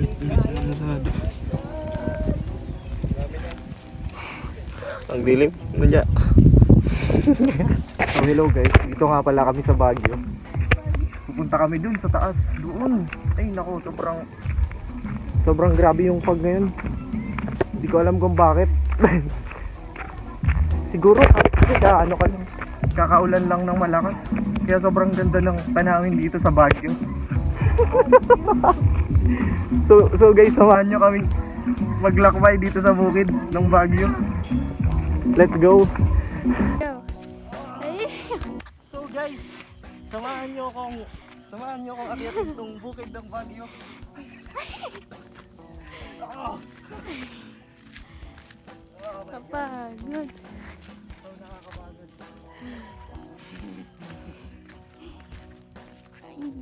Init na masyado. Ang dilim. Nandiyan. So hello guys, dito nga pala kami sa Baguio. Pupunta kami dun sa taas, doon. Ay nako, sobrang grabe yung fog ngayon. Hindi ko alam kung bakit. Siguro kasi kakaulan lang ng malakas. Kaya sobrang ganda ng tanawin dito sa Baguio. So guys, samahan nyo kami maglakbay dito sa bukid ng Baguio. Let's go. So guys, samahan nyo akong akyatin tong bukid ng Baguio. Kapagod. So nakakapagod.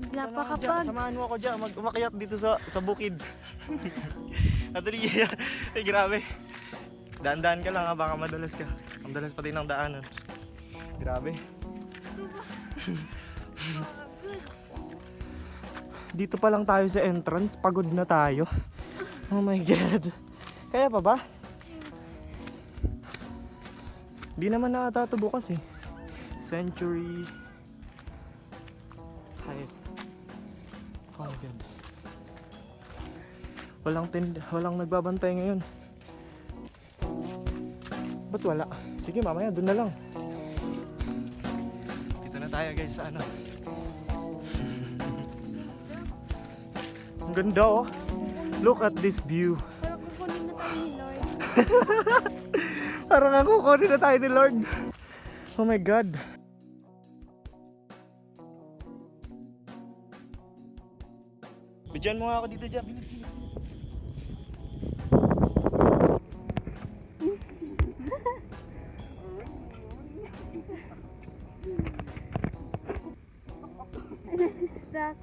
Napakapag. Samahan mo ako dyan, umakyat dito sa bukid. Atri, ay grabe. Daan-daan ka lang ha, baka madalas ka. Ang dalas pati ng daanan. Grabe. Dito pa lang tayo sa entrance, pagod na tayo. Oh my god. Kaya pa ba? Di naman nakatato bukas eh. Century highest. Oh my god. Walang nagbabantay ngayon. Ba't wala? Sige mamaya, doon na lang. Dito na tayo guys sa ano. Ang ganda oh. Look at this view. Parang kukunin na tayo ni Lord. Parang kukunin na tayo ni Lord. Oh my god. Bidyan mo nga ako dito dyan. Bilis. What is that?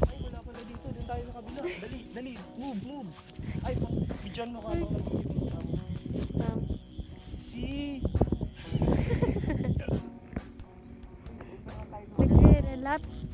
Ay, wala pala dito. Doon tayo sa kabila. Dali. Move. Ay, bidyan mo ka. See? Nagre-relapse.